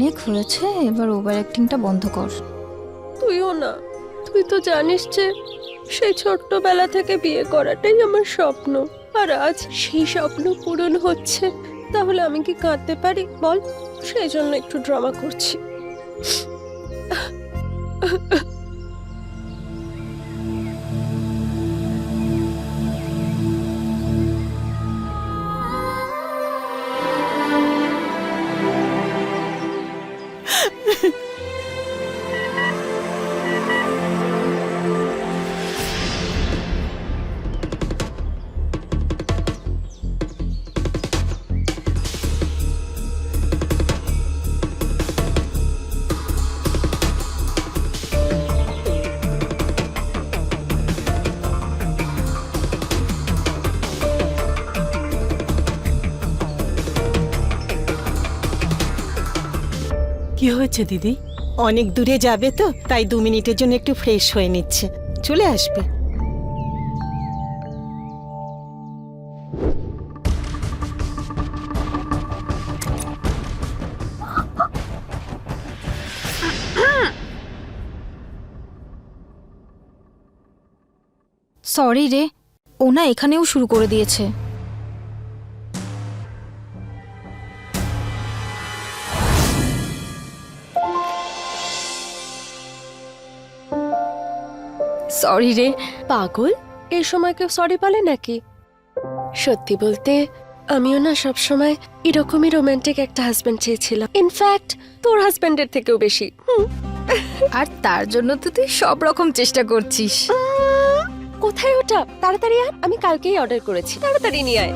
অনেক হয়েছে, এবার ওভার অ্যাক্টিংটা বন্ধ কর। তুইও না, তুই তো জানিস যে সেই ছোট্টবেলা থেকে বিয়ে করাটাই আমার স্বপ্ন, আর আজ সেই স্বপ্ন পূরণ হচ্ছে। তাহলে আমি কি কাঁদতে পারি বল? সেই জন্য একটু ড্রামা করছি। কি হয়েছে দিদি? অনেক দূরে যাবে তো, তাই 2 মিনিটের জন্য একটু ফ্রেশ হয়ে নিচ্ছে। চলে আসবে। সরি রে, ও না এখানেও শুরু করে দিয়েছে। সরি রে। পাগল, এই সময় কেউ সরি বলে নাকি? সত্যি বলতে আমিও না সবসময় এরকমই রোমান্টিক একটা হাজবেন্ড চেয়েছিলাম, ইনফ্যাক্ট তোর হাজবেন্ডের থেকেও বেশি। আর তার জন্য তো তুই সব রকম চেষ্টা করছিস। কোথায় ওটা? তাড়াতাড়ি আয়, আমি কালকেই অর্ডার করেছি, তাড়াতাড়ি নিয়ে আয়।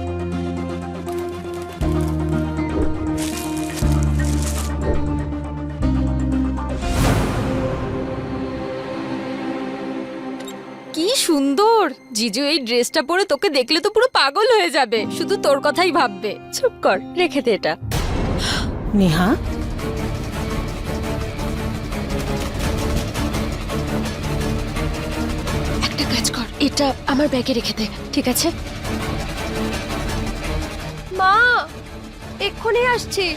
কি সুন্দর! জিজু এই ড্রেসটা পরে তোকে দেখলে তো পুরো পাগল হয়ে যাবে, শুধু তোর কথাই ভাববে। চুপ কর, রেখে দে এটা। নেহা, একটা কাজ কর, এটা আমার ব্যাগে রেখে দে, ঠিক আছে? মা, এক্ষুনি আসছি।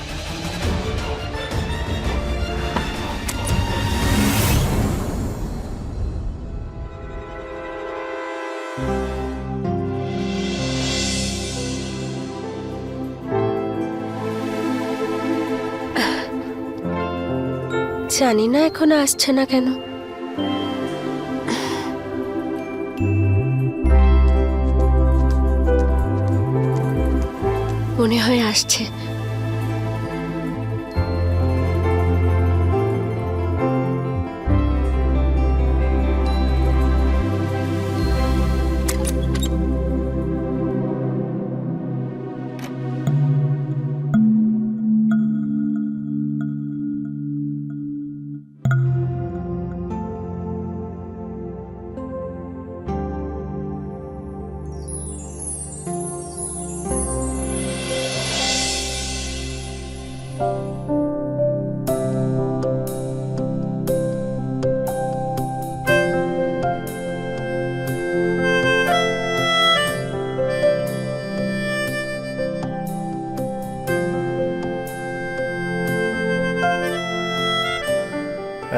জানি না এখনো আসছে না কেন। মনে হয় আসছে।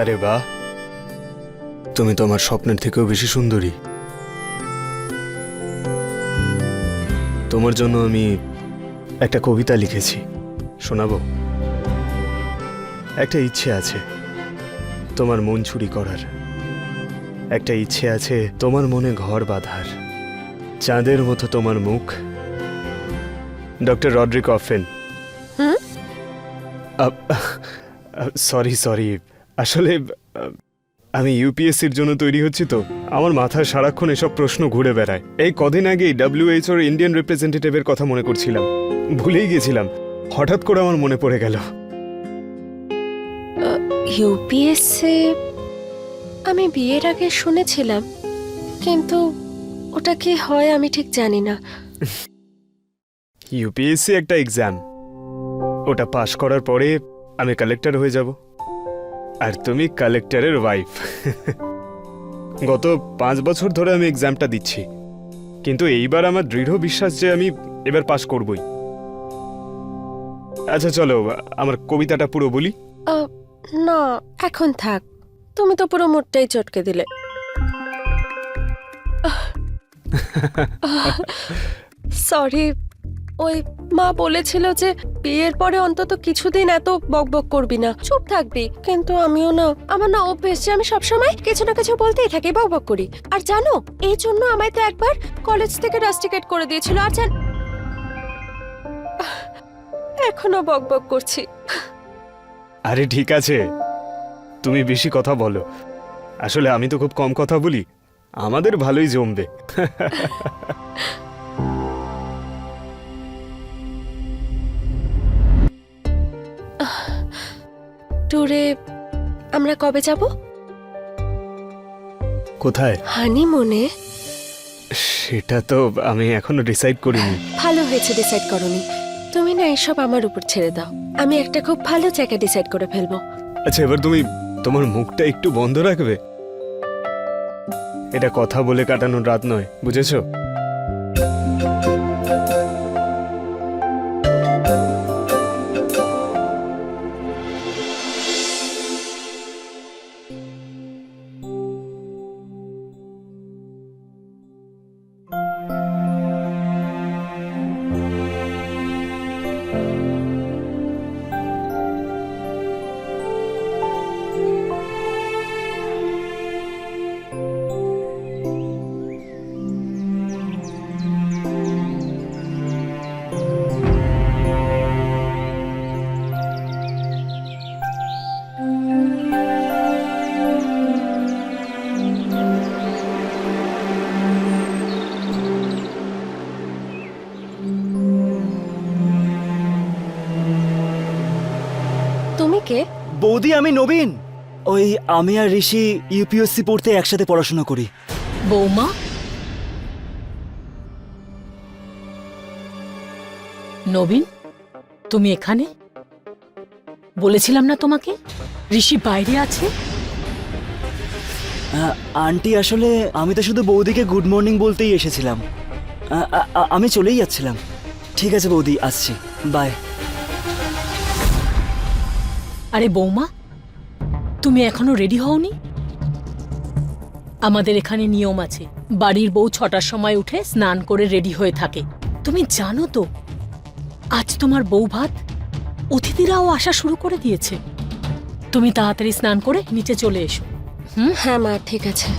আরে বাহ, তুমি তো আমার স্বপ্নের থেকেও বেশি সুন্দরী। তোমার জন্য আমি একটা কবিতা লিখেছি, শোনাবো? একটা ইচ্ছে আছে তোমার মন চুরি করার, একটা ইচ্ছে আছে তোমার মনে ঘর বাঁধার। চাঁদের মতো তোমার মুখ। Doctor Roderick often. Sorry sorry, আসলে আমি ইউপিএসসির জন্য তৈরি হচ্ছি তো আমার মাথায় সারাক্ষণ এসব প্রশ্ন ঘুরে বেড়ায়। এই কদিন আগেই WHO এর ইন্ডিয়ান রিপ্রেজেন্টেটিভের কথা মনে করছিলাম, ভুলেই গেছিলাম, হঠাৎ করে আমার মনে পড়ে গেল। ইউপিএসসি আমি বিয়ের আগে শুনেছিলাম, কিন্তু ওটা কি হয় আমি ঠিক জানি না। ইউপিএসসি একটা এক্সাম, ওটা পাশ করার পরে আমি কালেক্টর হয়ে যাব, আর তুমি কালেক্টরের ওয়াইফ। গত 5 বছর ধরে আমি এক্সামটা দিচ্ছি, কিন্তু এইবার আমার দৃঢ় বিশ্বাস যে আমি এবার পাশ করবই। আচ্ছা চলো আমার কবিতাটা পুরো বলি। না এখন থাক, তুমি তো পুরো মুডটাই চটকে দিলে। সরি, ওই মা বলেছিল যে বিয়ের পরে অন্তত কিছুদিন এত বকবক করবি না, চুপ থাকবি। কিন্তু আমিও না, আমার না অভ্যেস যে আমি সবসময় কিছু না কিছু বলতেই থাকি, বকবক করি। আর জানো, এই জন্য আমায় তো একবার কলেজ থেকে রাস্টিকেট করে দিয়েছিল। আর এখনো বকবক করছি। আরে ঠিক আছে, তুমি বেশি কথা বলো। আসলে আমি তো খুব কম কথা বলি, আমাদের ভালোই জমবে। ট্যুরে আমরা কবে যাব? কোথায়? হানিমুনে? সেটা তো আমি এখনো ডিসাইড করিনি। ভালো হয়েছে ডিসাইড করনি। তুমি না এসব আমার উপর ছেড়ে দাও, আমি একটা খুব ভালো জায়গা ডিসাইড করে ফেলবো। আচ্ছা, এবার তুমি তোমার মুখটা একটু বন্ধ রাখবে। এটা কথা বলে কাটানোর রাত নয়, বুঝেছো? তুমি কে? বৌদি, আমি নবীন। ওই আমি আর ঋষি ইউপিএসসি পড়তে একসাথে পড়াশোনা করি। বৌমা, নবীন, তুমি এখানে? বলেছিলাম না তোমাকে ঋষি বাইরে আছে? আন্টি, আসলে আমি তো শুধু বৌদিকে গুড মর্নিং বলতেই এসেছিলাম। আমি চলেই যাচ্ছিলাম। ঠিক আছে বৌদি, আসছি, বাই। আরে বৌমা, তুমি এখনো রেডি হওনি? আমাদের এখানে নিয়ম আছে, বাড়ির বউ 6টার সময় উঠে স্নান করে রেডি হয়ে থাকে। তুমি জানো তো আজ তোমার বউ ভাত, অতিথিরাও আসা শুরু করে দিয়েছে। তুমি তাড়াতাড়ি স্নান করে নিচে চলে এসো। হ্যাঁ মা, ঠিক আছে।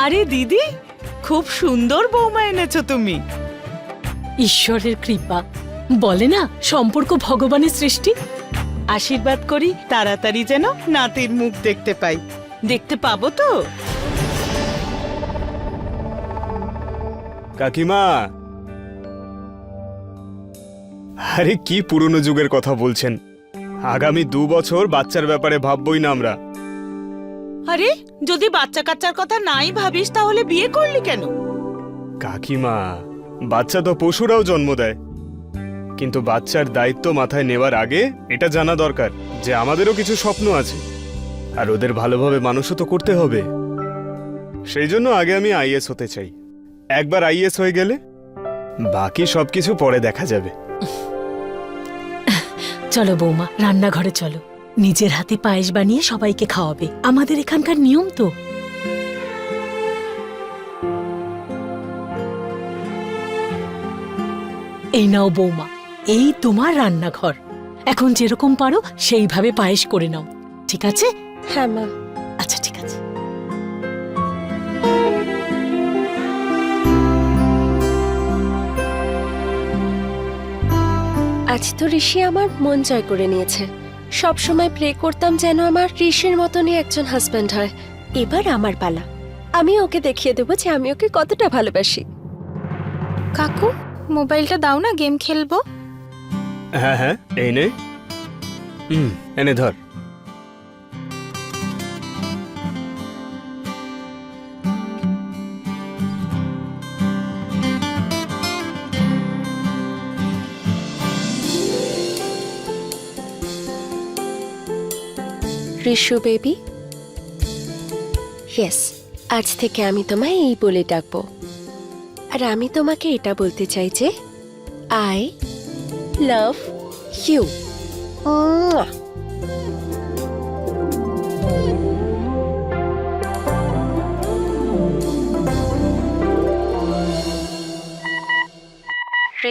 আরে দিদি, খুব সুন্দর বৌমা এনেছো তুমি। ঈশ্বরের কৃপা, বলে না সম্পর্ক ভগবানের সৃষ্টি। আশীর্বাদ করি তাড়াতাড়ি যেন নাতির মুখ দেখতে পাই। দেখতে পাবো তো? কাকিমা, আরে কি পুরনো যুগের কথা বলছেন? আগামী 2 বছর বাচ্চার ব্যাপারে ভাববই না আমরা। আরে যদি বাচ্চা কাচ্চার কথা নাই ভাবিস তাহলে বিয়ে করলি কেন? কাকিমা, বাচ্চা তো পশুরাও জন্ম দেয়, কিন্তু বাচ্চার দায়িত্ব মাথায় নেওয়ার আগে এটা জানা দরকার যে আমাদেরও কিছু স্বপ্ন আছে, আর ওদের ভালোভাবে মানুষও তো করতে হবে। সেই জন্য আগে আমি আইএস হতে চাই। একবার আইএস হয়ে গেলে বাকি সবকিছু পরে দেখা যাবে। চলো বৌমা, রান্নাঘরে চলো, নিজের হাতে পায়েস বানিয়ে সবাইকে খাওয়াবে, আমাদের এখানকার নিয়ম তো। এই নাও বৌমা, এই তোমার রান্নাঘর। এখন যেরকম পারো সেইভাবে পায়েস করে নাও, ঠিক আছে? হ্যাঁ মা। আচ্ছা, ঠিক আছে। আজ তো ঋষি আমার মন জয় করে নিয়েছে। সব সময় প্রে করতাম যেন আমার ঋষির মতনই একজন হাজব্যান্ড হয়। এবার আমার পালা, আমি ওকে দেখিয়ে দেবো যে আমি ওকে কতটা ভালোবাসি। কাকু, মোবাইলটা দাও না, গেম খেলবো। হ্যাঁ হ্যাঁ, এই নে। এনে ধর। ঋষু বেবি, ইয়েস, আজ থেকে আমি তোমায় এই বলে ডাকবো। আর আমি তোমাকে এটা বলতে চাই যে I love you.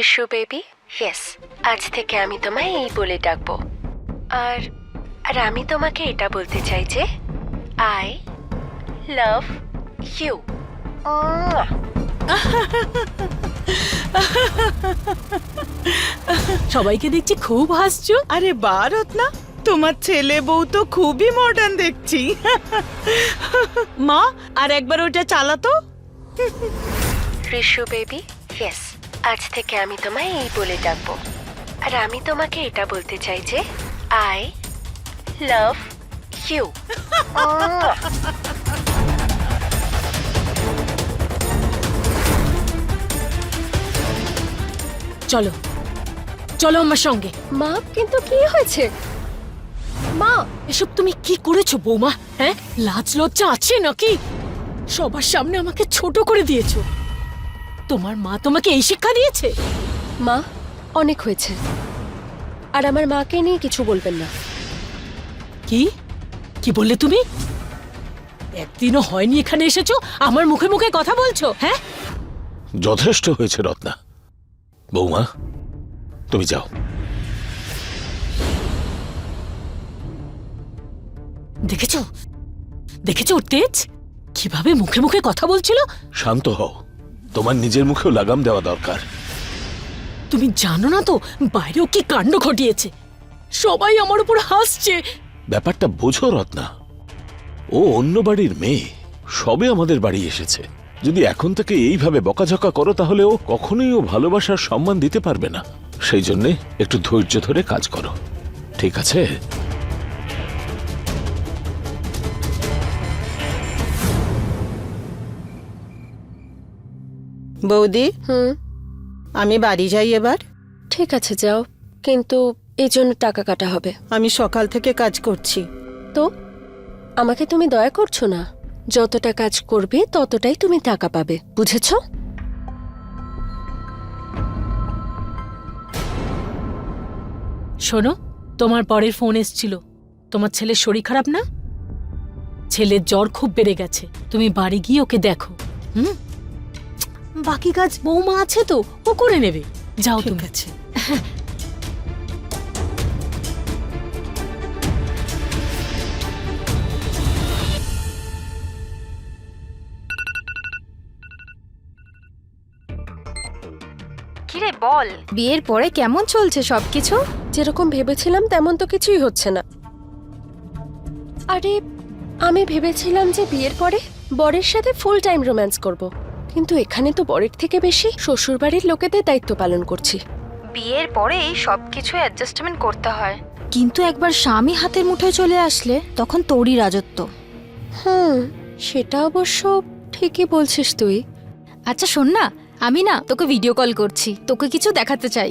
Rishu baby, yes, আজ থেকে আমি তোমায় এই বলে ডাকবো। আর আর আমি তোমাকে এটা বলতে চাই যে আই লাভ ইউ। সবাইকে দেখছি খুব হাসছো। আরে বা রত্না, তোমার ছেলে বউ তো খুবই মডার্ন দেখছি। মা, আর একবার ওটা চালাতো। ঋষু বেবি, ইয়েস, আজ থেকে আমি তোমায় এই বলে ডাকবো। আর আমি তোমাকে এটা বলতে চাই যে আই লাভ ইউ। চলো চলো আমার সঙ্গে। মা, কিন্তু কি হয়েছে? মা, এসব তুমি কি করেছো বৌমা? হ্যাঁ, লাজ লজ্জা আছে নাকি? সবার সামনে আমাকে ছোট করে দিয়েছো। তোমার মা তোমাকে এই শিক্ষা দিয়েছে? মা, অনেক হয়েছে। আর আমার মাকে নিয়ে কিছু বলবেন না। কি কি বললে তুমি? একদিনও হয়নি এখানে এসেছো, আমার মুখে মুখে কথা বলছো। হ্যাঁ, যথেষ্ট হয়েছে রত্না। বৌমা, তুমি যাও। দেখেছো দেখেছো ওর তেজ? কিভাবে মুখে মুখে কথা বলছিল। শান্ত হও, তোমার নিজের মুখেও লাগাম দেওয়া দরকার। তুমি জানো না তো বাইরেও কি কাণ্ড ঘটিয়েছে। সবাই আমার উপর হাসছে। ব্যাপারটা বোঝো রত্না, ও অন্য বাড়ির মেয়ে, সবে আমাদের বাড়ি এসেছে। যদি এখন থেকে এইভাবে বকাঝকা করো তাহলে ও কখনোই ও ভালোবাসার সম্মান দিতে পারবে না। সেই জন্যে একটু ধৈর্য ধরে কাজ করো, ঠিক আছে? বৌদি, হুম, আমি বাড়ি যাই এবার। ঠিক আছে, যাও, কিন্তু এই জন্য টাকা কাটা হবে। আমি সকাল থেকে কাজ করছি। তো আমাকে তুমি দয়া করছো না? যতটা কাজ করবে ততটাই তুমি টাকা পাবে, বুঝেছো? শোনো, তোমার পরের ফোন এসছিল। তোমার ছেলের শরীর খারাপ না? ছেলের জ্বর খুব বেড়ে গেছে। তুমি বাড়ি গিয়ে ওকে দেখো। হুম, বাকি কাজ বৌমা আছে তো, ও করে নেবে। যাও ঠিক তুমি। আছে। কিরে বল, বিয়ের পরে কেমন চলছে সবকিছু? যেরকম ভেবেছিলাম তেমন তো কিছুই হচ্ছে না। আরে, আমি ভেবেছিলাম যে বিয়ের পরে বরের সাথে ফুল টাইম রোম্যান্স করব, কিন্তু এখানে তো বরের থেকে বেশি শ্বশুরবাড়ির লোকেদের দায়িত্ব পালন করছি। বিয়ের পরে এই সবকিছু অ্যাডজাস্টমেন্ট করতে হয়, কিন্তু একবার স্বামী হাতের মুঠোয় চলে আসলে তখন তোরই রাজত্ব। হুম, সেটা অবশ্য ঠিকই বলছিস তুই। আচ্ছা শোন না, আমি না তোকে ভিডিও কল করছি, তোকে কিছু দেখাতে চাই।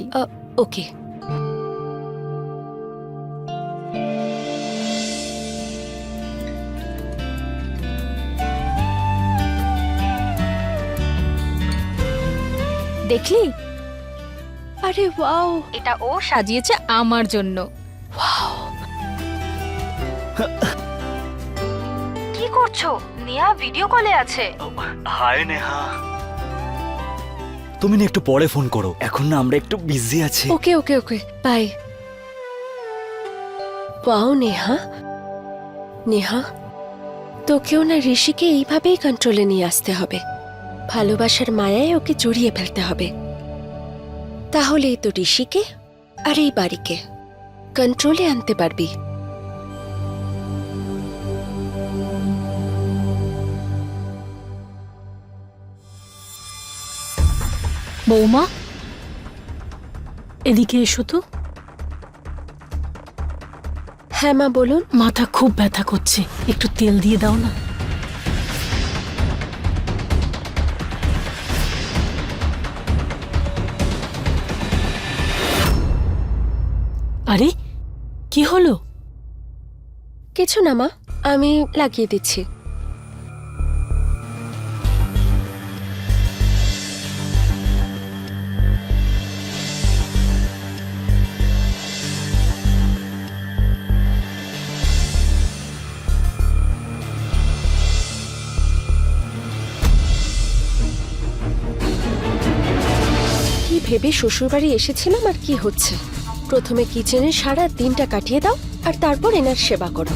ওকে। দেখলি? আরে ওয়াও, এটা ও সাজিয়েছে আমার জন্য। কি করছো? নেহা ভিডিও কলে আছে। হাই নেহা, তুমি না একটু পরে ফোন করো, এখন না আমরা একটু বিজি আছি। ওকে ওকে ওকে, বাই। ওয়াও নেহা, নেহা, তোকেও না ঋষিকে এইভাবেই কন্ট্রোলে নিয়ে আসতে হবে। ভালোবাসার মায়ায় ওকে জড়িয়ে ফেলতে হবে। তাহলেই তো ঋষিকে আর এই বাড়িকে কন্ট্রোলে আনতে পারবি। বৌমা, এদিকে এসো তো। হ্যাঁ মা, বলুন। মাথা খুব ব্যথা করছে, একটু তেল দিয়ে দাও না। আরে, কি হলো? কিছু না মা, আমি লাগিয়ে দিচ্ছি। কি ভেবে শ্বশুরবাড়ি এসেছিলাম আর কি হচ্ছে। প্রথমে কিচেনে সারা দিনটা কাটিয়ে দাও আর তারপর এনার সেবা করো।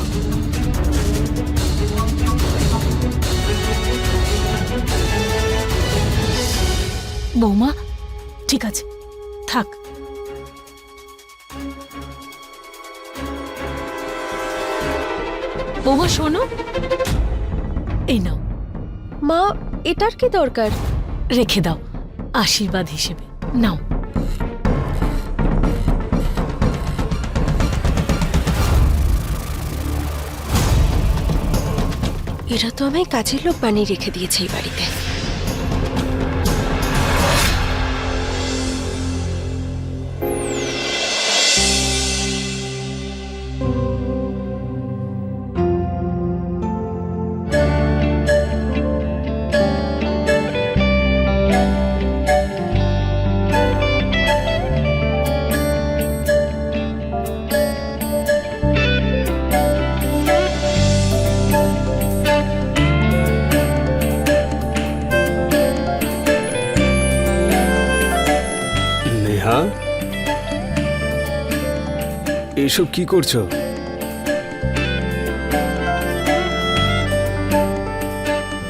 বৌমা ঠিক আছে, থাক। বৌমা শোনো, এই নাও, মা এটার কি দরকার? রেখে দাও আশীর্বাদ হিসেবে। নাও। এরা তো আমায় কাজের লোক বানিয়ে রেখে দিয়েছে এই বাড়িতে। নেহা, এসব কি করছো?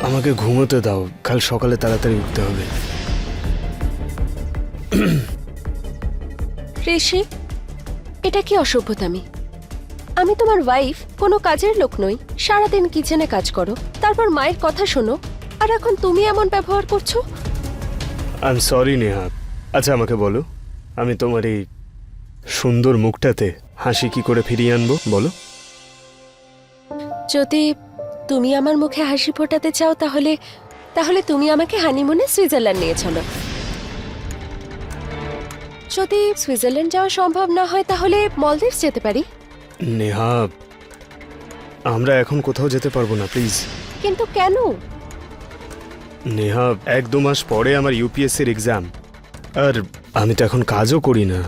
আমাকে ঘুমোতে দাও, কাল সকালে তাড়াতাড়ি উঠতে হবে। ঋষি, এটা কি অসভ্যতামি? আমি তোমার ওয়াইফ, কোনো কাজের লোক নই। সারাদিন কিচেনে কাজ করো, তারপর মায়ের কথা শোনো, আর এখন তুমি এমন ব্যবহার করছো। I am sorry Neha. আচ্ছা আমাকে বলো, আমি তোমার এই সুন্দর মুখটাতে হাসি কি করে ফিরিয়ে আনবো বলো? যদি তুমি আমার মুখে হাসি ফোটাতে চাও তাহলে তাহলে তুমি আমাকে হানিমুনে সুইজারল্যান্ড নিয়ে চলো। যদি সুইজারল্যান্ড যাওয়া সম্ভব না হয় তাহলে মলদ্বীপস যেতে পারি। নেহা, আমরা এখন কোথাও যেতে পারবো না, প্লিজ। কিন্তু কেন? নেহা, 1-2 মাস পরে আমার ইউপিএসসির এক্সাম, আর আমি তো এখন কাজও করি না,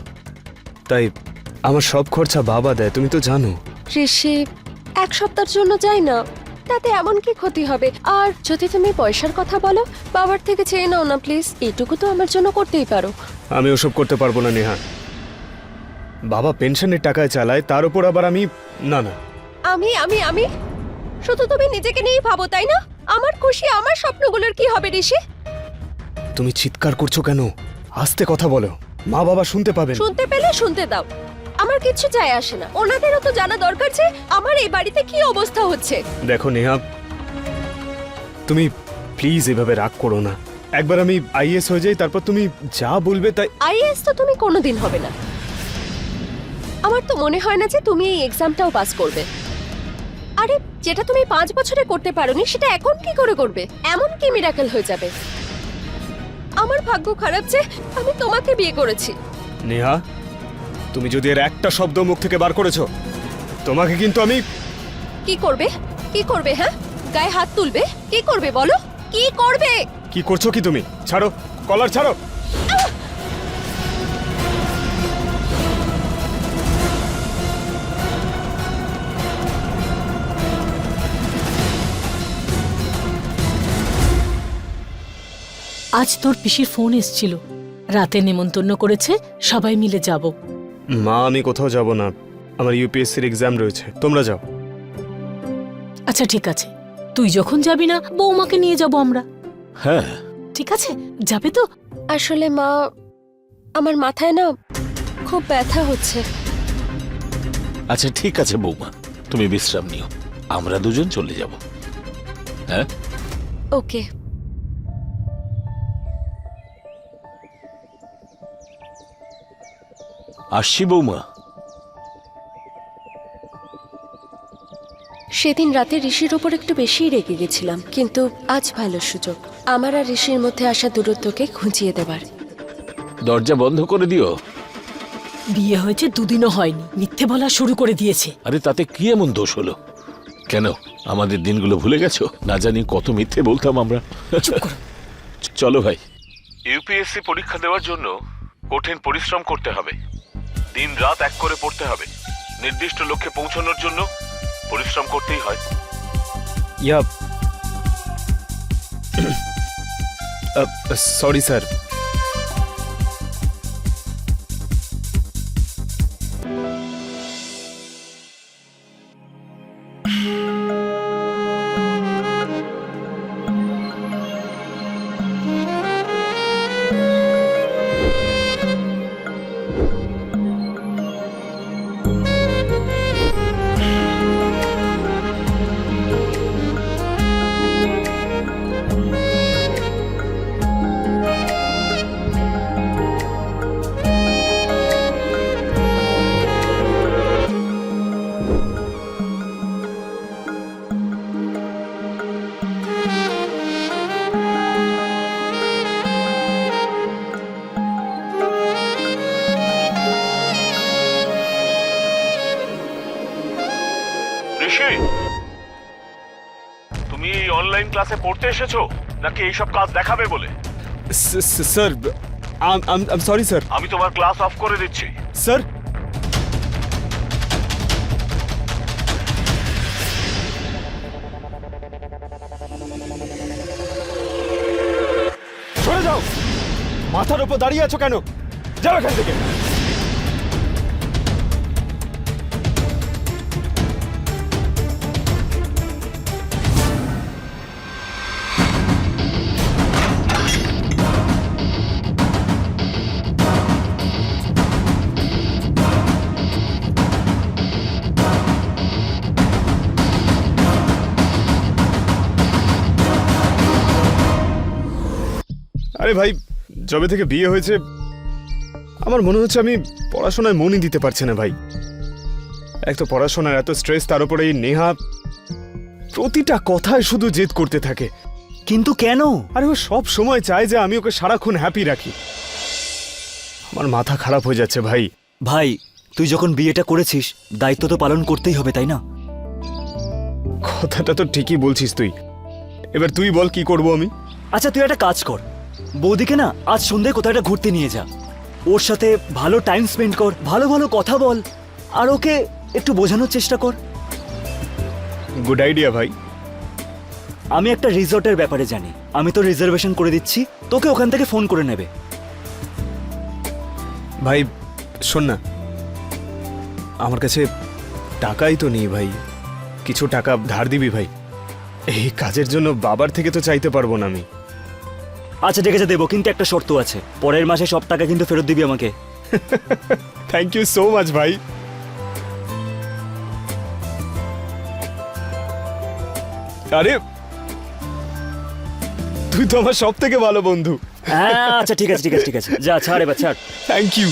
তাই আমার সব খরচা বাবা দেয়, তুমি তো জানো। ঋষি, 1 সপ্তাহের জন্য যাই না, তাতে এমন কি ক্ষতি হবে? আর যদি তুমি পয়সার কথা বলো, বাবার থেকে চেয়ে নাও না প্লিজ, এইটুকু তো আমার জন্য করতেই পারো। আমি ওসব করতে পারবো না নেহা। বাবা পেনশনের টাকায় চালায়, তার উপর আবার আমি না না। আমি আমি আমি শুধু তুমি নিজেকে নিয়েই ভাবো, তাই না? আমার খুশি, আমার স্বপ্নগুলোর কি হবে ঋষি? তুমি চিৎকার করছো কেন? আস্তে কথা বলো, মা বাবা শুনতে পাবেন। শুনতে পেলে শুনতে দাও, আমার কিচ্ছু যায় আসে না। ওনাদেরও তো জানা দরকার যে আমার এই বাড়িতে কি অবস্থা হচ্ছে। দেখো নেহা, তুমি প্লিজ এভাবে রাগ করো না। একবার আমি আইএস হয়ে যাই, তারপর তুমি যা বলবে তাই। আইএএস তো তুমি কোনোদিন হবে না। আমার তো মনে হয় না যে তুমি এই এক্সামটাও পাস করবে। আরে যেটা তুমি 5 বছরে করতে পারোনি সেটা এখন কি করে করবে? এমন কি মিরাকেল হয়ে যাবে? আমার ভাগ্য খারাপ যে আমি তোমাকে বিয়ে করেছি। নেহা, তুমি যদি এর একটা শব্দ মুখ থেকে বার করেছো, তোমাকে কিন্তু আমি। কি করবে? কি করবে? হ্যাঁ, গায়ে হাত তুলবে? কি করবে বলো, কি করবে? কি করছো কি তুমি? ছাড়ো, কলার ছাড়ো। আজ তোর পিসির ফোন এসছিল, রাতে নেমন্তন্ন করেছে, সবাই মিলে যাব। মা, আমি কোথাও যাব না, আমার ইউপিএসসির এক্সাম রয়েছে, তোমরা যাও। আচ্ছা ঠিক আছে, তুই যখন যাবি না, বৌমাকে নিয়ে যাব আমরা। হ্যাঁ ঠিক আছে, যাবে তো? আসলে মা, আমার মাথায় না খুব ব্যথা হচ্ছে। আচ্ছা ঠিক আছে বৌমা, তুমি বিশ্রাম নিও, আমরা দুজন চলে যাব। হ্যাঁ ওকে। আসছি বৌমা। সেদিন রাতে ঋষির ওপর একটু বেশিই রেগে গেছিলাম, কিন্তু আজ ভালো সুযোগ আমার আর ঋষির মধ্যে আসা দূরত্বকে ঘুচিয়ে দেবার। দরজা বন্ধ করে দিও। বিয়ে হয়েছে 2 দিনও হয়নি, মিথ্যে বলা শুরু করে দিয়েছে। আরে তাতে কি এমন দোষ হলো? কেন আমাদের দিনগুলো ভুলে গেছো? না জানি কত মিথ্যে বলতাম আমরা। চলো ভাই, ইউপিএসসি পরীক্ষা দেওয়ার জন্য কঠিন পরিশ্রম করতে হবে, দিন রাত এক করে পড়তে হবে, নির্দিষ্ট লক্ষ্যে পৌঁছানোর জন্য পরিশ্রম করতেই হয়। Yeah sorry sir. ঋষি, তুমি এই অনলাইন ক্লাসে পড়তে এসেছো নাকি এইসব কাজ দেখাবে বলে? Sir I am sorry sir. আমি তোমার ক্লাস অফ করে দিচ্ছি। স্যার সরে যাও, মাথার উপর দাঁড়িয়ে আছো কেন? যাও এখান থেকে। আরে ভাই, যবে থেকে বিয়ে হয়েছে আমার মনে হচ্ছে আমি পড়াশোনায় মনই দিতে পারছি না ভাই। এক তো পড়াশোনার এত স্ট্রেস, তার উপরে এই নেহা প্রতিটা কথায় শুধু জেদ করতে থাকে। কিন্তু কেন? আরে ও সব সময় চায় যে আমি ওকে সারাক্ষণ হ্যাপি রাখি। আমার মাথা খারাপ হয়ে যাচ্ছে ভাই। ভাই, তুই যখন বিয়েটা করেছিস দায়িত্ব তো পালন করতেই হবে, তাই না? কথাটা তো ঠিকই বলছিস তুই। এবার তুই বল কি করব আমি? আচ্ছা, তুই একটা কাজ কর, বৌদিকে না আজ সন্ধ্যায় কোথাও একটা ঘুরতে নিয়ে যা, ওর সাথে ভালো টাইম স্পেন্ড কর, ভালো ভালো কথা বল, আর ওকে একটু বোঝানোর চেষ্টা কর। গুড আইডিয়া ভাই। আমি একটা রিসর্টের ব্যাপারে জানি, আমি তো রিজার্ভেশন করে দিচ্ছি, তোকে ওখান থেকে ফোন করে নেবে। ভাই শোন না, আমার কাছে টাকাই তো নেই ভাই, কিছু টাকা ধার দিবি ভাই? এই কাজের জন্য বাবার থেকে তো চাইতে পারবো না আমি। আচ্ছা ঠিক আছে, দেবো, কিন্তু একটা শর্ত আছে, পরের মাসে সব টাকা কিন্তু ফেরত দিবি আমাকে। থ্যাংক ইউ সো মাচ ভাই। আরে তুই তো আমার সব থেকে ভালো বন্ধু। হ্যাঁ আচ্ছা ঠিক আছে ঠিক আছে ঠিক আছে, যা ছাড় এবার ছাড়। Thank you.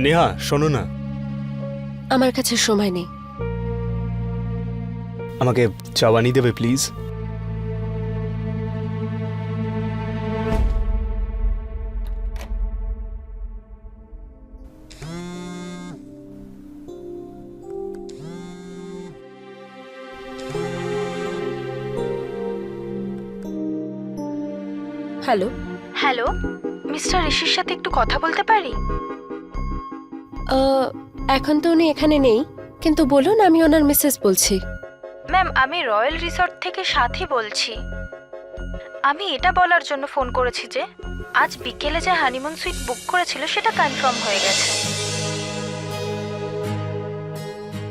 নেহা শোনো না, আমার কাছে সময় নেই। আমাকে চা বানিয়ে দেবে প্লিজ? হ্যালো। হ্যালো, মিস্টার ঋষির সাথে একটু কথা বলতে পারি? এখন তো উনি এখানে নেই, কিন্তু বলুন, আমি ওনার মিসেস বলছি। ম্যাম, আমি রয়্যাল রিসর্ট থেকে সাথী বলছি। আমি এটা বলার জন্য ফোন করেছি যে আজ বিকেলে যে হানিমুন সুইট বুক করেছিল সেটা কনফার্ম হয়ে গেছে।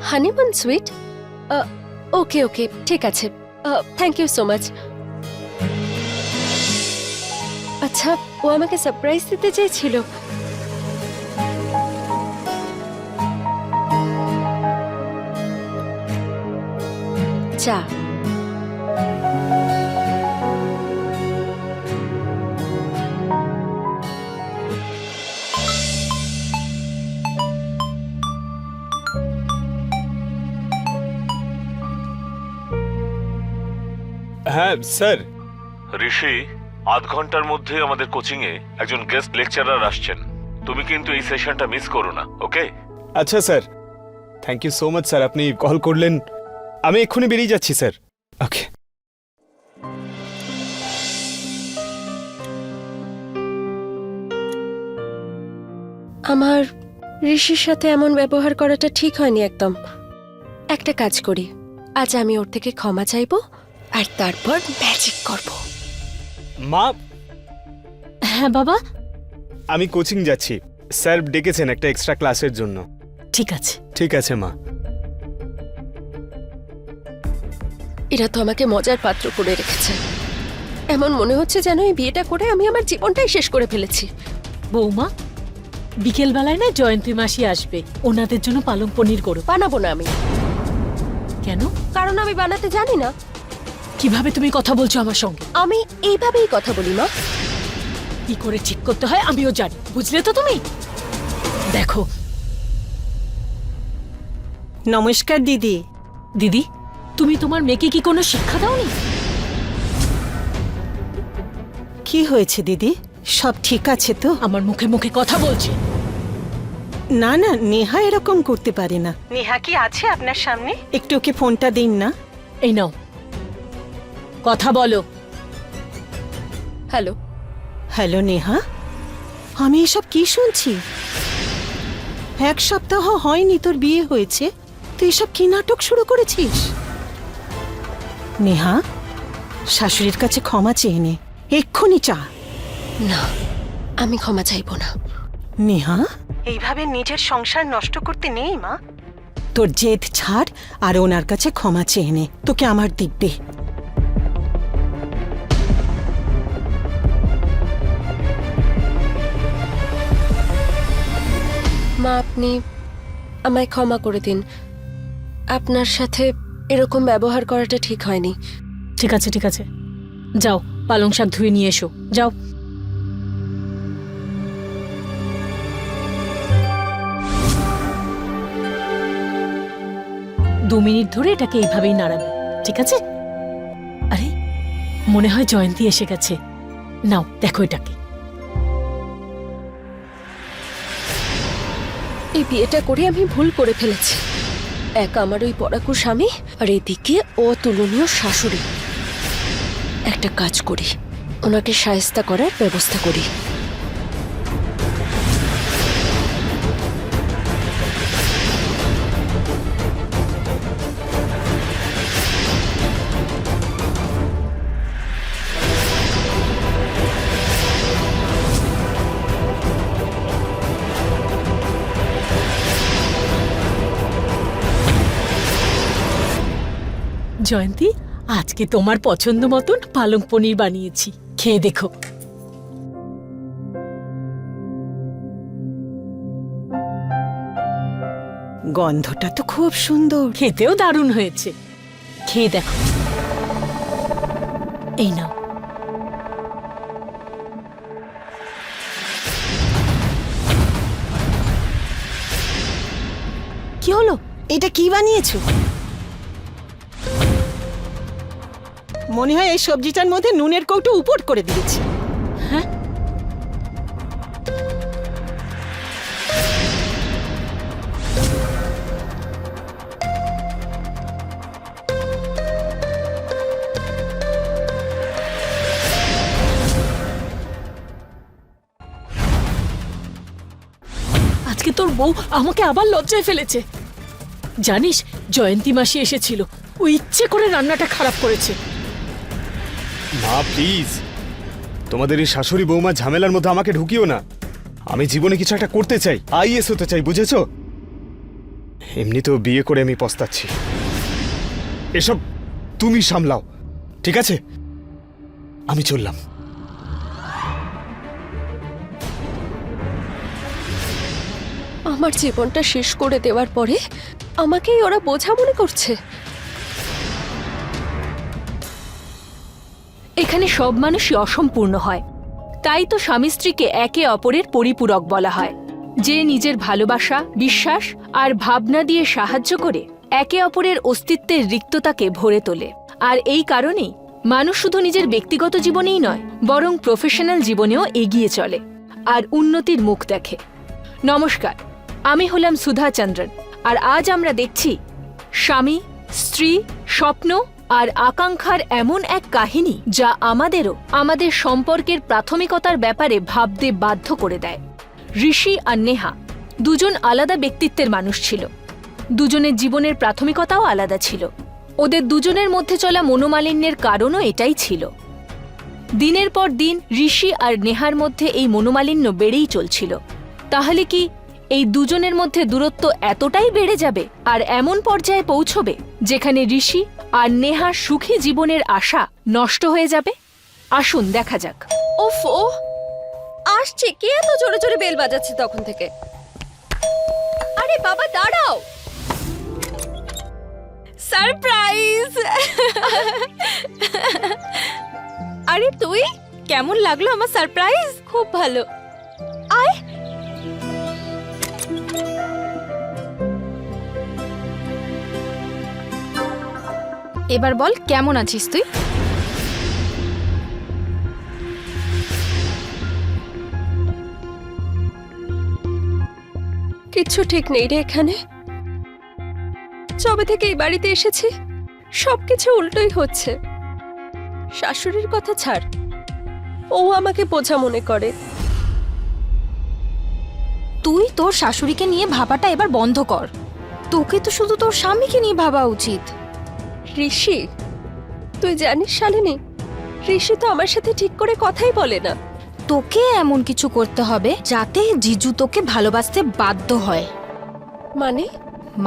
Honeymoon sweet? ওকে ওকে, ঠিক আছে, থ্যাংক ইউ সো মাচ। আচ্ছা, ও আমাকে সারপ্রাইজ দিতে চেয়েছিল। চা। হ্যাঁ স্যার, ঋষি, আধ ঘন্টার মধ্যে আমাদের কোচিং এ একজন গেস্ট লেকচারার আসছেন। তুমি কিন্তু এই সেশনটা মিস করো না, ওকে? আচ্ছা sir, thank you so much sir, আপনি কল করলেন। আমি এক্ষুনি বেরিয়ে যাচ্ছি স্যার। ওকে। আমার ঋষির সাথে এমন ব্যবহার করাটা ঠিক হয়নি একদম। একটা কাজ করি, আজ আমি ওর থেকে ক্ষমা চাইবো আর তারপর ম্যাজিক করব। মা, হ্যাঁ বাবা, আমি কোচিং যাচ্ছি। স্যার ডেকেছেন একটা এক্সট্রা ক্লাসের জন্য। ঠিক আছে। ঠিক আছে মা। এরা তো আমাকে মজার পাত্র করে রেখেছে। এমন মনে হচ্ছে যেন এই বিয়েটা করে আমি আমার জীবনটাই শেষ করে ফেলেছি। বৌমা, বিকেলবেলায় না জয়ন্তী মাসি আসবে, ওনাদের জন্য পালং পনির করো। বানাবো না আমি। কেন? কারণ আমি বানাতে জানি না। কিভাবে তুমি কথা বলছো আমার সঙ্গে? আমি এইভাবেই কথা বলি মা। কি করে ঠিক করতে হয় আমিও জানি, বুঝলে তো তুমি? দেখো নমস্কার দিদি। দিদি, তুমি তোমার মেয়েকে কি কোনো শিক্ষা দাওনি? কি হয়েছে দিদি? সব ঠিক আছে তো? আমার মুখে মুখে কথা বলছে। না না, নেহা এরকম করতে পারে না। নেহা কি আছে আপনার সামনে? একটু ওকে ফোনটা দিন না। এই নাও, কথা বলো। হ্যালো। হ্যালো নেহা, আমি এসব কি শুনছি? এক সপ্তাহ হয়নি তোর বিয়ে হয়েছে, তুই এসব কি নাটক শুরু করেছিস? নেহা, শাশুড়ির কাছে ক্ষমা চেয়ে নে, এক্ষুনি চা। না, আমি ক্ষমা চাইবো না। নেহা, এইভাবে নিজের সংসার নষ্ট করতে নেই মা। তোর জেদ ছাড় আর ওনার কাছে ক্ষমা চেয়ে নে, তোকে আমার দিব্যে। মা, আপনি আমায় ক্ষমা করে দিন। আপনার সাথে এরকম ব্যবহার করাটা ঠিক হয়নি। ঠিক আছে ঠিক আছে, যাও পালং শাক ধুয়ে নিয়ে এসো, যাও। দু মিনিট ধরে এটাকে এইভাবেই নাড়াবে, ঠিক আছে? আরে, মনে হয় জয়ন্তী এসে গেছে। নাও দেখো এটাকে। এই বিয়েটা করে আমি ভুল করে ফেলেছি। এক আমার ওই পড়াকু স্বামী, আর এদিকে অতুলনীয় শাশুড়ি। একটা কাজ করি, ওনাকে শায়েস্তা করার ব্যবস্থা করি। জয়ন্তী, আজকে তোমার পছন্দ মতন পালং পনির বানিয়েছি, খেয়ে দেখো। গন্ধটা তো খুব সুন্দর। খেতেও দারুণ হয়েছে, খেয়ে দেখো। এই নাও। কি হলো? এটা কি বানিয়েছো? মনে হয় এই সবজিটার মধ্যে নুনের কৌটো উপর করে দিয়েছি। হ্যাঁ, আজকে তোর বউ আমাকে আবার লজ্জায় ফেলেছে। জানিস, জয়ন্তী মাসি এসেছিল, ও ইচ্ছে করে রান্নাটা খারাপ করেছে। মা প্লিজ, তোমাদের এই শাশুড়ি বৌমা ঝামেলার মধ্যে আমাকে ঢুকিও না। আমি জীবনে কিছু একটা করতে চাই, আইএস হতে চাই, বুঝেছো? এমনিতেও বিয়ে করে আমি পস্তাচ্ছি। এসব তুমি সামলাও, ঠিক আছে? আমি চললাম। আমার জীবনটা শেষ করে দেওয়ার পরে আমাকেই ওরা বোঝা মনে করছে। এখানে সব মানুষই অসম্পূর্ণ হয়, তাই তো স্বামী স্ত্রীকে একে অপরের পরিপূরক বলা হয়। যে নিজের ভালোবাসা, বিশ্বাস আর ভাবনা দিয়ে সাহায্য করে একে অপরের অস্তিত্বের রিক্ততাকে ভরে তোলে। আর এই কারণেই মানুষ শুধু নিজের ব্যক্তিগত জীবনেই নয় বরং প্রফেশনাল জীবনেও এগিয়ে চলে আর উন্নতির মুখ দেখে। নমস্কার, আমি হলাম সুধা চন্দ্রন, আর আজ আমরা দেখছি স্বামী, স্ত্রী, স্বপ্ন আর আকাঙ্ক্ষার এমন এক কাহিনী যা আমাদেরও আমাদের সম্পর্কের প্রাথমিকতার ব্যাপারে ভাবতে বাধ্য করে দেয়। ঋষি আর নেহা দুজন আলাদা ব্যক্তিত্বের মানুষ ছিল। দুজনের জীবনের প্রাথমিকতাও আলাদা ছিল। ওদের দুজনের মধ্যে চলা মনোমালিন্যের কারণও এটাই ছিল। দিনের পর দিন ঋষি আর নেহার মধ্যে এই মনোমালিন্য বেড়েই চলছিল। তাহলে কি এই দুজনের মধ্যে দূরত্ব এতটাই বেড়ে যাবে আর এমন পর্যায়ে পৌঁছবে যেখানে ঋষি আর নেহার সুখী জীবনের আশা নষ্ট হয়ে যাবে? আসুন দেখা যাক। ওফো, আসছে কে এত জোরে জোরে বেল বাজাচ্ছে তখন থেকে? আরে বাবা দাঁড়াও, সারপ্রাইজ! আরে তুই, কেমন লাগলো আমার সারপ্রাইজ? খুব ভালো। আয়। এবার বল কেমন আছিস তুই? কিচ্ছু ঠিক নেই রে এখানে। যবে থেকে এই বাড়িতে এসেছি সবকিছু উল্টোই হচ্ছে। শাশুড়ির কথা ছাড়, ও আমাকে বোঝা মনে করে। তুই তোর শাশুড়িকে নিয়ে ভাবাটা এবার বন্ধ কর। তোকে তো শুধু তোর স্বামীকে নিয়ে ভাবা উচিত। ঋষি, তুই জানিস শালিনী, ঋষি তো আমার সাথে ঠিক করে কথাই বলে না। তোকে এমন কিছু করতে হবে যাতে জিজু তোকে ভালোবাসতে বাধ্য হয়। মানে?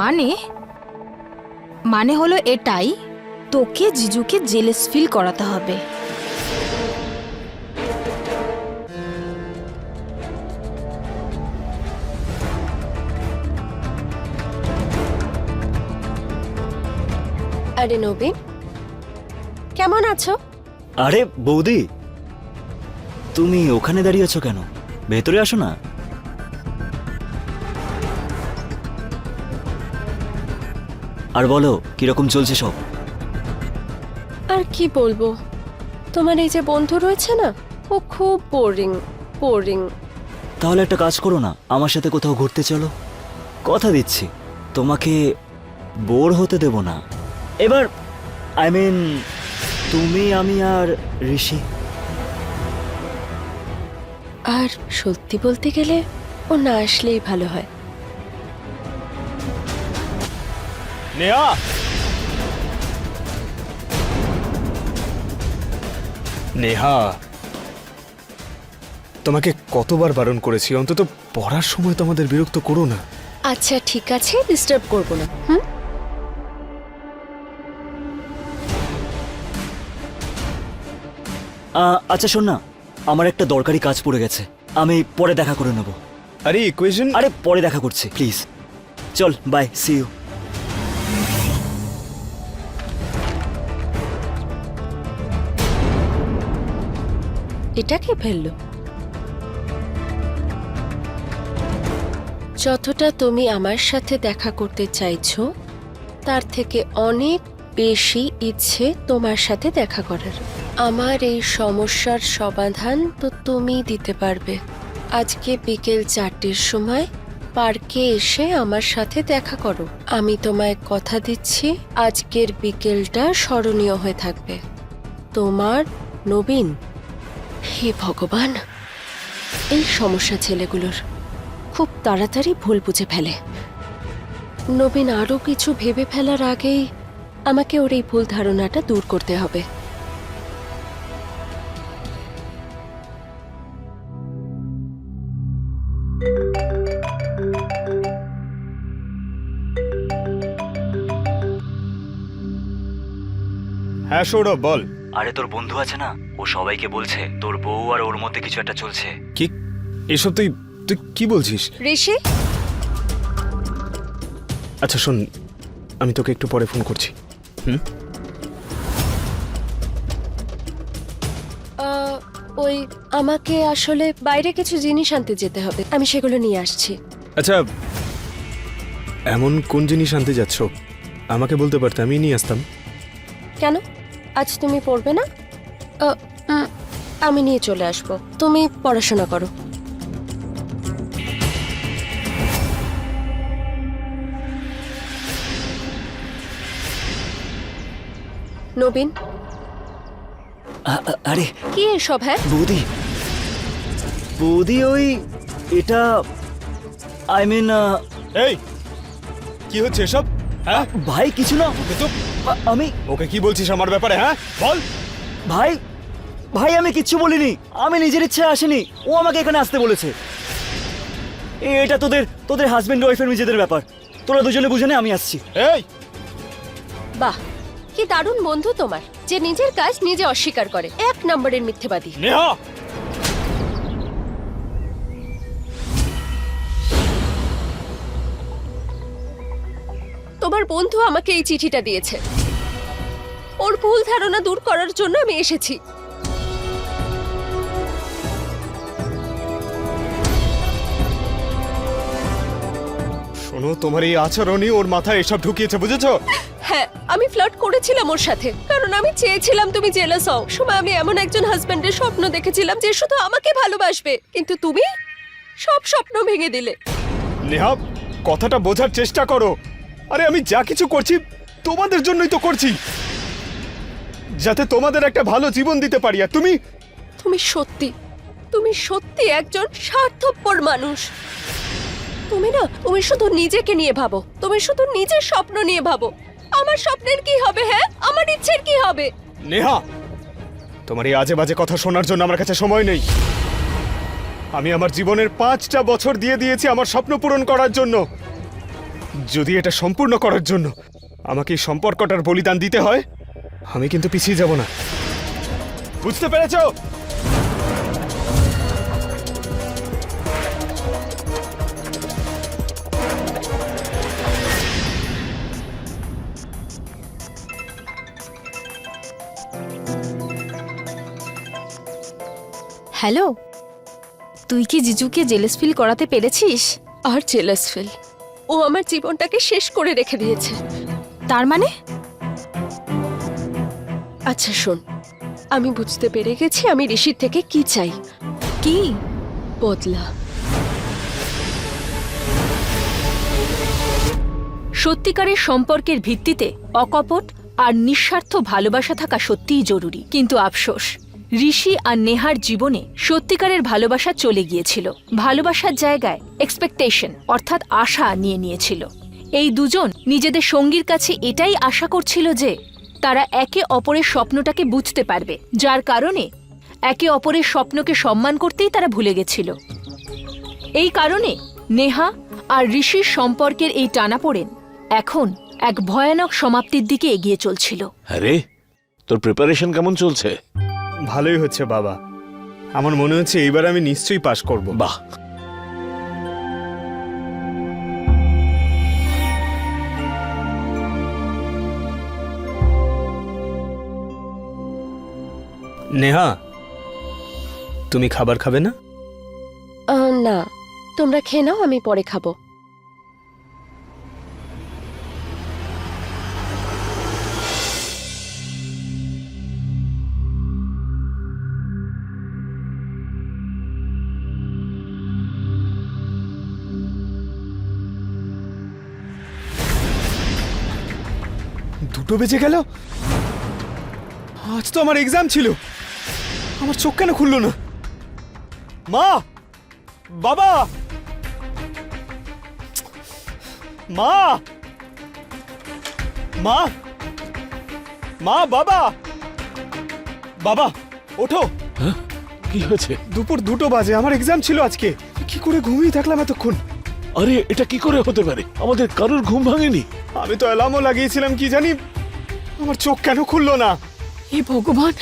মানে মানে হলো এটাই, তোকে জিজুকে জেলেস ফিল করাতে হবে। আরে নবীন, কেমন আছো? আরে বৌদি, তুমি ওখানে দাঁড়িয়ে আছো কেন? ভেতরে আসো না। আর বলো কিরকম চলছে সব? আর কি বলবো, তোমার এই যে বন্ধু রয়েছে না, ও খুব বোরিং বোরিং। তাহলে একটা কাজ করো না, আমার সাথে কোথাও ঘুরতে চলো। কথা দিচ্ছি তোমাকে বোর হতে দেব না। এবার আই মিন তুমি, আমি আর ঋষি। আর সত্যি বলতে গেলে ও না আসলেই ভালো হয়। নেহা, নেহা, তোমাকে কতবার বারণ করেছি, অন্তত পড়ার সময় তোমাদের বিরক্ত করো না। আচ্ছা ঠিক আছে, ডিস্টার্ব করবো না। হুম, আচ্ছা শোন না, আমার একটা দরকারি কাজ পড়ে গেছে, আমি পরে দেখা করে নেব। আরে ইকুয়েশন, আরে পরে দেখা করছি প্লিজ। চল বাই, সি ইউ। এটা কে ফেললো? যতটা তুমি আমার সাথে দেখা করতে চাইছো তার থেকে অনেক বেশি ইচ্ছে তোমার সাথে দেখা করার। আমার এই সমস্যার সমাধান তো তুমিই দিতে পারবে। আজকে বিকেল 4টের সময় পার্কে এসে আমার সাথে দেখা করো। আমি তোমায় কথা দিচ্ছি আজকের বিকেলটা স্মরণীয় হয়ে থাকবে। তোমার নবীন। হে ভগবান, এই সমস্যা ছেলেগুলোর খুব তাড়াতাড়ি ভুল বুঝে ফেলে। নবীন আরও কিছু ভেবে ফেলার আগেই আমাকে ওর এই ভুল ধারণাটা দূর করতে হবে। হ্যাঁ সৌরভ বল। আরে তোর বন্ধু আছে না, ও সবাইকে বলছে তোর বউ আর ওর মধ্যে কিছু একটা চলছে। কি এসব তুই তুই কি বলছিস? ঋষি, আচ্ছা শোন, আমি তোকে একটু পরে ফোন করছি। হুম, ওই আমাকে আসলে বাইরে কিছু জিনিস আনতে যেতে হবে, আমি সেগুলো নিয়ে আসছি। আচ্ছা এমন কোন জিনিস আনতে যাচ্ছ? আমাকে বলতে পারতে, আমি নিয়ে আসতাম। কেন, আজ তুমি পড়বে না? আমি নিয়ে চলে আসবো, তুমি পড়াশোনা করো। নবীন, আরে কি এসব? হ্যাঁ, বৌদি, বৌদি ওই এটা আই মিন এই কি হচ্ছে এসব? হ্যাঁ ভাই কিছু না। আমি ওকে কি বলছিস আমার ব্যাপারে? হ্যাঁ বল। ভাই ভাই আমি কিচ্ছু বলিনি, আমি নিজের ইচ্ছে আসিনি, ও আমাকে এখানে আসতে বলেছে। এটা তোদের তোদের হাজবেন্ড ওয়াইফের নিজেদের ব্যাপার, তোরা দুজনে বুঝে নে, আমি আসছি। এই বাহ, কি দারুণ বন্ধু তোমার, যে নিজের কাজ নিজে অস্বীকার করে। 1 নম্বরের মিথ্যেবাদী। নেহা, তোমার বন্ধু আমাকে এই চিঠিটা দিয়েছে, ওর ভুল ধারণা দূর করার জন্য আমি এসেছি। শোনো, তোমার এই আচরণই ওর মাথায় এসব ঢুকিয়েছে, বুঝেছো? হ্যাঁ, আমি ফ্লার্ট করেছিলাম ওর সাথে, কারণ আমি চেয়েছিলাম তুমি জেলাস হও। সময় আমি এমন একজন হাজবেন্ডের স্বপ্ন দেখেছিলাম যে শুধু আমাকে ভালোবাসবে, কিন্তু তুমি সব স্বপ্ন ভেঙে দিলে। নেহা, কথাটা বোঝার চেষ্টা করো। আরে আমি যা কিছু করছি তোমাদের জন্যই তো করছি, যাতে তোমাদের একটা ভালো জীবন দিতে পারি। আর তুমি তুমি সত্যি একজন স্বার্থপর মানুষ। তুমি শুধু নিজেকে নিয়ে ভাবো, তুমি শুধু নিজের স্বপ্ন নিয়ে ভাবো। আমার স্বপ্নের কি হবে? হ্যাঁ, আমার ইচ্ছের কি হবে? নেহা, তোমার এই আজে বাজে কথা শোনার জন্য আমার কাছে সময় নেই। আমি আমার জীবনের 5টা বছর দিয়ে দিয়েছি আমার স্বপ্ন পূরণ করার জন্য। যদি এটা সম্পূর্ণ করার জন্য আমাকে এই সম্পর্কটার বলিদান দিতে হয়, আমি কিন্তু পিছিয়ে যাব না। বুঝতে পেরেছো? হ্যালো, তুই কি জিজুকে জেলাস ফিল করাতে পেরেছিস? আর জেলাস ফিল? ও আমার জীবনটাকে শেষ করে রেখে দিয়েছে। তার মানে? আচ্ছা শোন, আমি বুঝতে পেরে গেছি আমি ঋষির থেকে কি চাই। কি? বদলা। সত্যিকারের সম্পর্কের ভিত্তিতে অকপট আর নিঃস্বার্থ ভালোবাসা থাকা সত্যিই জরুরি, কিন্তু আফসোস ঋষি আর নেহার জীবনে সত্যিকারের ভালোবাসা চলে গিয়েছিল। ভালোবাসার জায়গায় এক্সপেকটেশন অর্থাৎ আশা নিয়ে নিয়েছিল। এই দুজন নিজেদের সঙ্গীর কাছে এটাই আশা করছিল যে তারা একে অপরের স্বপ্নটাকে বুঝতে পারবে, যার কারণে একে অপরের স্বপ্নকে সম্মান করতেই তারা ভুলে গেছিল। এই কারণে নেহা আর ঋষির সম্পর্কের এই টানাপোড়েন এখন এক ভয়ানক সমাপ্তির দিকে এগিয়ে চলছিল। আরে তোর প্রিপারেশন কেমন চলছে? ভালোই হচ্ছে বাবা, আমার মনে হচ্ছে এইবার আমি নিশ্চয়ই পাশ করব। বাহ, নেহা, তুমি খাবার খাবে না? না, তোমরা খেয়ে নাও, আমি পরে খাবো। দুটো বেজে গেল। আজ তো আমার এক্সাম ছিল, আমার চোখ কেন খুললো না? মা, বাবা, মা, মা, মা, বাবা, বাবা ওঠো। হ্যাঁ কি হয়েছে? দুপুর 2টো বাজে, আমার এক্সাম ছিল আজকে। কি করে ঘুমিয়ে থাকলাম এতক্ষণ? আরে এটা কি করে হতে পারে? আমাদের কারোর ঘুম ভাঙেনি। আমি তো অ্যালার্মও লাগিয়েছিলাম, কি জানি আমার চোখ কেন খুললো না। হে ভগবান,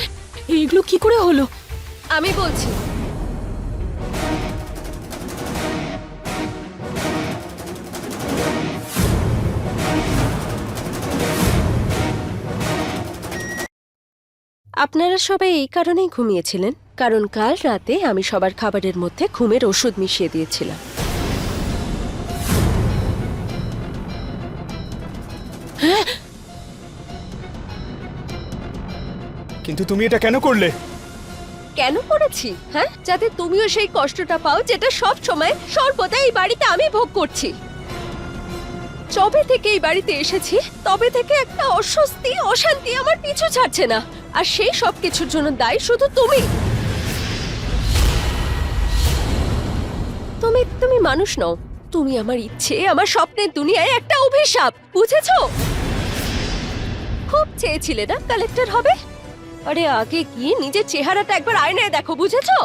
এইগুলো কি করে হলো? আমি বলছি, আপনারা সবাই এই কারণেই ঘুমিয়েছিলেন, কারণ কাল রাতে আমি সবার খাবারের মধ্যে ঘুমের ওষুধ মিশিয়ে দিয়েছিলাম। কিন্তু তুমি এটা কেন করলে? কেন করেছি? হ্যাঁ, যাতে তুমিও সেই কষ্টটা পাও যেটা সব সময় সর্বদা এই বাড়িতে আমি ভোগ করছি। যবে থেকে এই বাড়িতে এসেছি তবে থেকে একটা অস্বস্তি অশান্তি আমার পিছু ছাড়ছে না, আর সেই সব কিছুর জন্য দায়ী শুধু তুমি। তুমি মানুষ নও, তুমি আমার ইচ্ছে, আমার স্বপ্নের দুনিয়ায় একটা অভিশাপ, বুঝেছো? খুব চেয়েছিলে না কালেক্টর হবে? আরে আগে গিয়ে নিজের চেহারাটা একবার আয়নায় দেখো, বুঝেছো?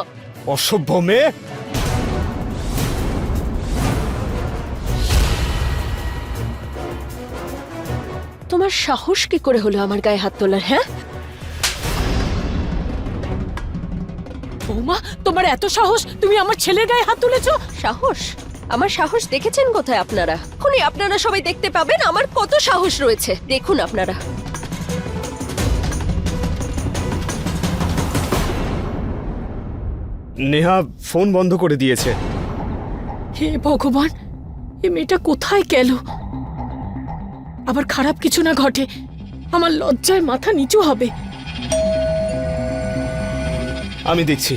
অসভ্য মেয়ে। তোমার সাহস কি করে হলো আমার গায়ে হাত তোলার? হ্যাঁ, বৌমা, তোমার এত সাহস, তুমি আমার ছেলের গায়ে হাত তুলেছো? সাহস? আমার সাহস দেখেছেন কোথায় আপনারা? এখনই আপনারা সবাই দেখতে পাবেন আমার কত সাহস রয়েছে। দেখুন আপনারা। নেহা ফোন বন্ধ করে দিয়েছে। হে ভগবান, এ মেয়েটা কোথায় গেল? আবার খারাপ কিছু না ঘটে, আমার লজ্জায় মাথা নিচু হবে। আমি দেখছি।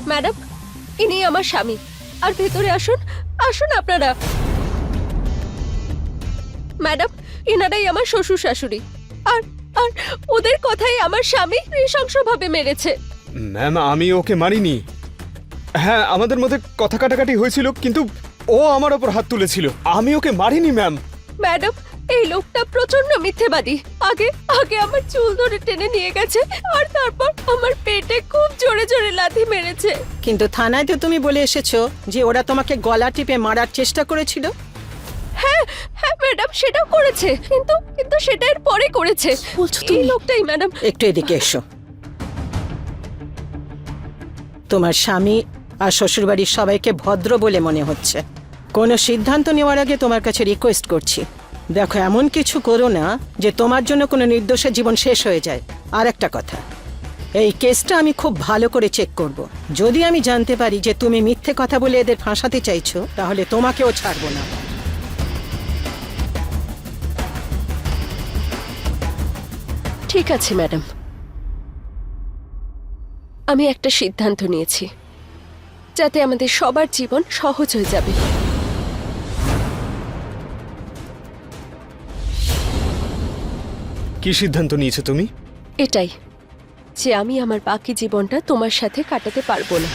ম্যাডাম, ইনি আমার স্বামী, আর ভেতরে আসুন, আসুন আপনারা। ম্যাডাম, এনারাই আমার শ্বশুর শাশুড়ি, আর আর ওদের কথাই আমার স্বামী নৃশংসভাবে মেরেছে। ম্যাম, আমি ওকে মারিনি। হ্যাঁ, আমাদের মধ্যে কথা কাটাকাটি হয়েছিল, কিন্তু ও আমার ওপর হাত তুলেছিল। আমি ওকে মারিনি ম্যাম। ম্যাডাম, এই লোকটা প্রচন্ড মিথ্যেবাদী। আগে আগে আমার চুল ধরে টেনে নিয়ে গেছে, আর তারপর আমার পেটে খুব জোরে জোরে লাথি মেরেছে। কিন্তু থানায় তো তুমি বলে এসেছো যে ওরা তোমাকে গলা টিপে মারার চেষ্টা করেছিল। হ্যাঁ হ্যাঁ ম্যাডাম, সেটাও করেছে, কিন্তু কিন্তু সেটা এর পরে করেছে। বলছো এই তুমি? লোকটাই ম্যাডাম। একটু এদিকে এসো। তোমার স্বামী আর শ্বশুরবাড়ির সবাইকে ভদ্র বলে মনে হচ্ছে। কোনো সিদ্ধান্ত নেওয়ার আগে তোমার কাছে রিকোয়েস্ট করছি, দেখো এমন কিছু করো না যে তোমার জন্য কোনো নির্দোষের জীবন শেষ হয়ে যায়। আর একটা কথা, এই কেসটা আমি খুব ভালো করে চেক করব। যদি আমি জানতে পারি যে তুমি মিথ্যে কথা বলে এদের ফাঁসাতে চাইছো, তাহলে তোমাকেও ছাড়বো না। ঠিক আছে ম্যাডাম, আমি একটা সিদ্ধান্ত নিয়েছি, যাতে আমাদের সবার জীবন সহজ হয়ে যাবে। কি সিদ্ধান্ত নিয়েছো তুমি? এটাই যে আমি আমার বাকি জীবনটা তোমার সাথে কাটাতে পারবো না।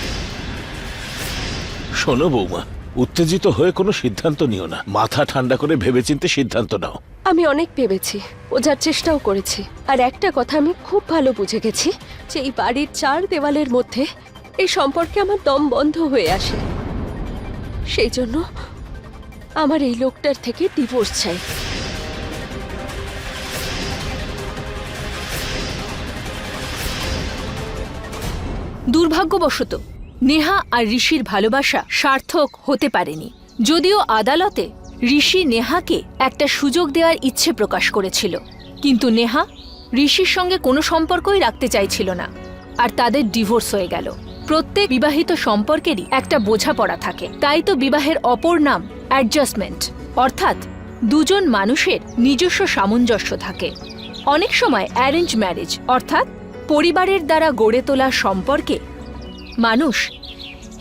শোনো বৌমা, উত্তেজিত হয়ে কোনো সিদ্ধান্ত নিও না। মাথা ঠান্ডা করে ভেবেচিন্তে সিদ্ধান্ত নাও। আমি অনেক ভেবেছি, বোঝার চেষ্টাও করেছি, আর একটা কথা আমি খুব ভালো বুঝে গেছি যে এই বাড়ির চার দেওয়ালের মধ্যে এই সম্পর্কে আমার দম বন্ধ হয়ে আসে। সেই জন্য আমার এই লোকটার থেকে ডিভোর্স চাই। দুর্ভাগ্যবশত নেহা আর ঋষির ভালোবাসা সার্থক হতে পারেনি। যদিও আদালতে ঋষি নেহাকে একটা সুযোগ দেওয়ার ইচ্ছে প্রকাশ করেছিল, কিন্তু নেহা ঋষির সঙ্গে কোনো সম্পর্কই রাখতে চাইছিল না, আর তাদের ডিভোর্স হয়ে গেল। প্রত্যেক বিবাহিত সম্পর্কেরই একটা বোঝাপড়া থাকে, তাই তো বিবাহের অপর নাম অ্যাডজাস্টমেন্ট, অর্থাৎ দুজন মানুষের নিজস্ব সামঞ্জস্য থাকে। অনেক সময় অ্যারেঞ্জ ম্যারেজ অর্থাৎ পরিবারের দ্বারা গড়ে তোলা সম্পর্কে মানুষ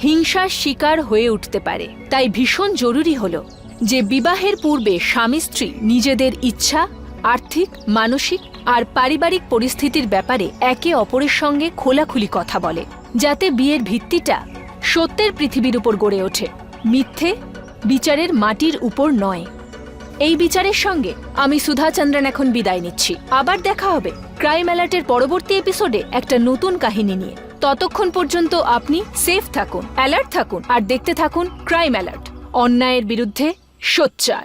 হিংসার শিকার হয়ে উঠতে পারে। তাই ভীষণ জরুরি হলো যে বিবাহের পূর্বে স্বামী স্ত্রী নিজেদের ইচ্ছা, আর্থিক, মানসিক আর পারিবারিক পরিস্থিতির ব্যাপারে একে অপরের সঙ্গে খোলাখুলি কথা বলে, যাতে বিয়ের ভিত্তিটা সত্যের পৃথিবীর উপর গড়ে ওঠে, মিথ্যে বিচারের মাটির উপর নয়। এই বিচারের সঙ্গে আমি সুধা চন্দ্রন এখন বিদায় নিচ্ছি। আবার দেখা হবে ক্রাইম অ্যালার্টের পরবর্তী এপিসোডে একটা নতুন কাহিনী নিয়ে। ততক্ষণ পর্যন্ত আপনি সেফ থাকুন, অ্যালার্ট থাকুন আর দেখতে থাকুন ক্রাইম অ্যালার্ট, অন্যায়ের বিরুদ্ধে সোচ্চার।